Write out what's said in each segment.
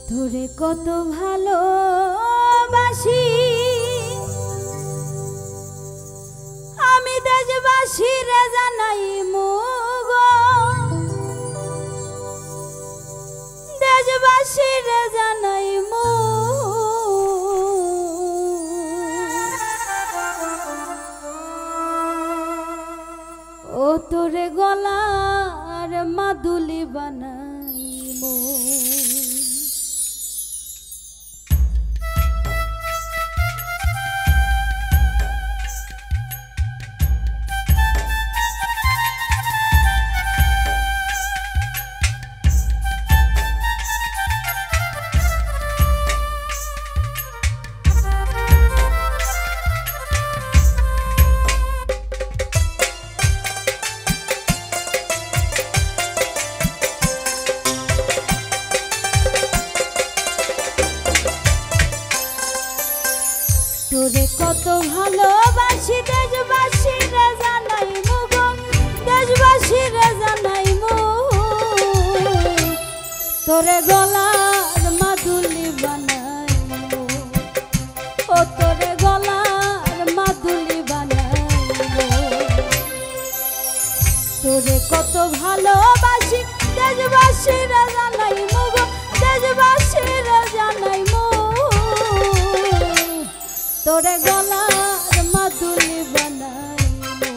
তোরে কত ভালোবাসি আমি দেশবাসীরে জানাই মুগো, দেশবাসীরে জানাই মু ও তোরে গলার মাদুলি বানাই মু। তোরে কত ভালোবাসি দেশবাসীরে জানাই মুগো, দেশবাসীরে জানাই মু তোরে গলার মাদুলি বানাই মু, ও তোরে গলার মাদুলি বানাই মু। তোরে কত ভালোবাসি দেশবাসীরে জানাই মুগো, দেশবাসীরে জানাই মু তোরে গলার মাদুলি বানাই মু,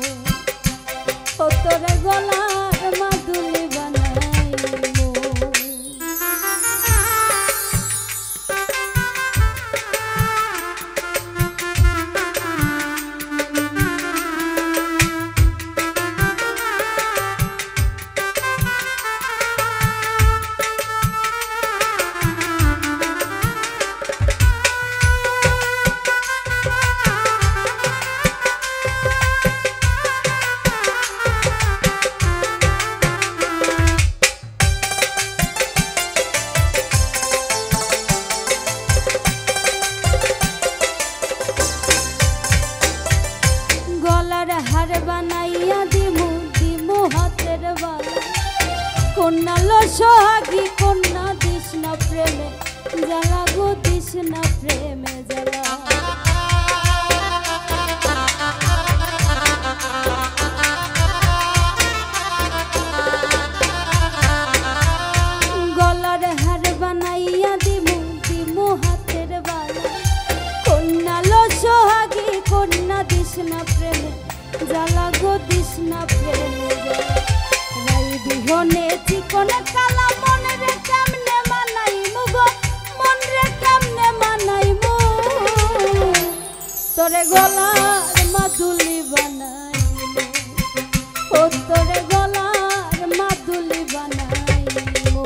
ও তোরে গলার মাদুলি বানাই মু। হার বানাইয়া দিমু দিমু হাতের বালা, কন্যা লো সোহাগী কন্যা দিস না প্রেমে জ্বালা গো, দিস না প্রেমে জ্বালা। গলার হার বানাইয়া দিমু দিমু হাতের বালা, কন্যা লো সোহাগী কন্যা দিস না প্রেমে জ্বালা গো, দিস না প্রেমে জ্বালা। রাই বিহনে চিকন কালা মন রে কেমনে মানাই মুগো, মন রে কেমনে মানাই মু তোরে গলার মাদুলি বানাই মু, ও তোরে গলার মাদুলি বানাই মু।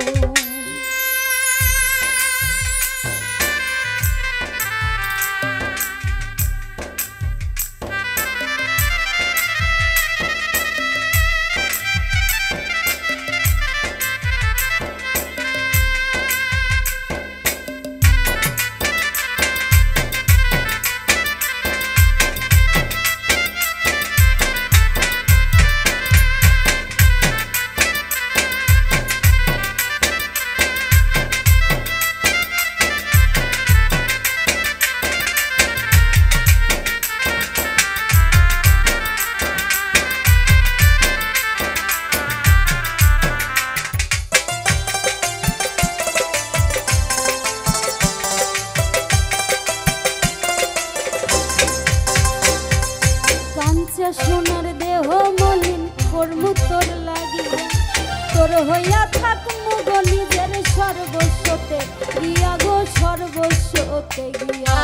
সোনার দেহ মলিন কর্ম তোর লাগিয়া, তোর হইয়া থাক মুগো নিজের সর্বস্বতে গিয়া গো, সর্বস্বতে গিয়া।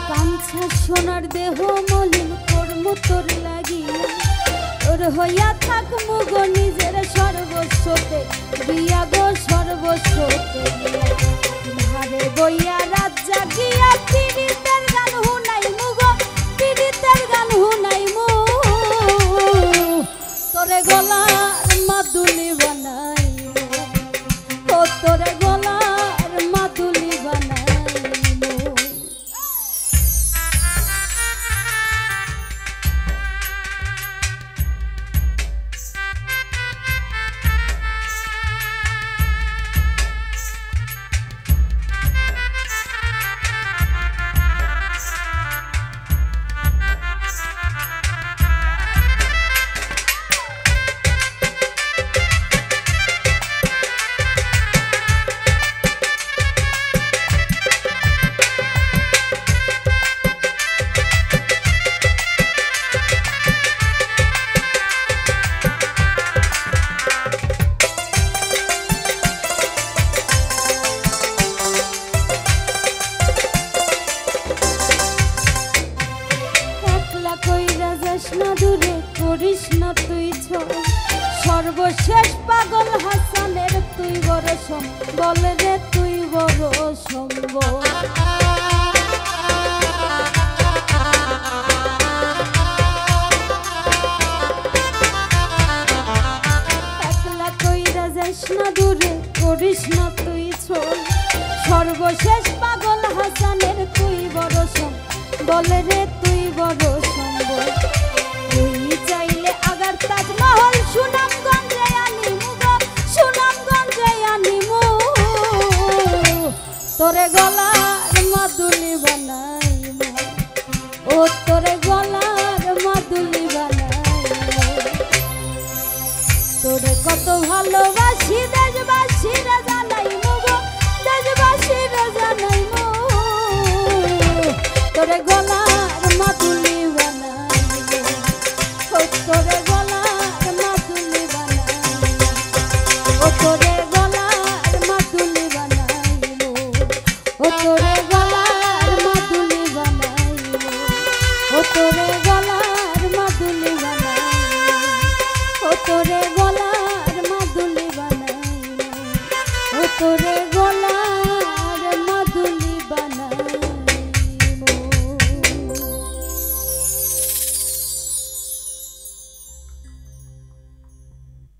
কাঞ্চা সোনার দেহ মলিন কর্ম তোর লাগিয়া, তোর হইয়া থাক মুগো নিজের সর্বস্বতে গিয়া গো, সর্বস্বতে গিয়া। ধারে বইয়া রাত জাগিয়া পীড়িতের গান হুনাই মুগো, পীড়িতের গান হুনাই মু তোরে গলার মাদুলি বানাই মু, ও তোরে গলার মাদুলি বানাই মু। বল রে তুই বড় সম্ভব একলা কইরা যাস না দূরে করিস না তুই ছোল সর্বশেষ পাগল হাসানের তুই বড় সম্ভব বল রে তুই বড় সম্ভব তুই চাইলে আগার তাজমহল সুনামগঞ্জে আনিমু গো সুনামগঞ্জে আনিমু তোরে গলার মাদুলি বানাইমু ও তোরে গলার মাদুলি বানাইমু তোরে কত ভালোবাসি দেশবাসীরা জানাইমু গো দেশবাসীরা জানাইমু তোরে গলার মাদুলি বানাইমু ও তোরে গলার মাদুলি বানাইমু ও তোরে গলার মাদুলি বানাইমু ও তোরে গলার মাদুলি বানাইমু ও তোরে গলার মাদুলি বানাইমু ও তোরে গলার মাদুলি বানাইমু ও তোরে গলা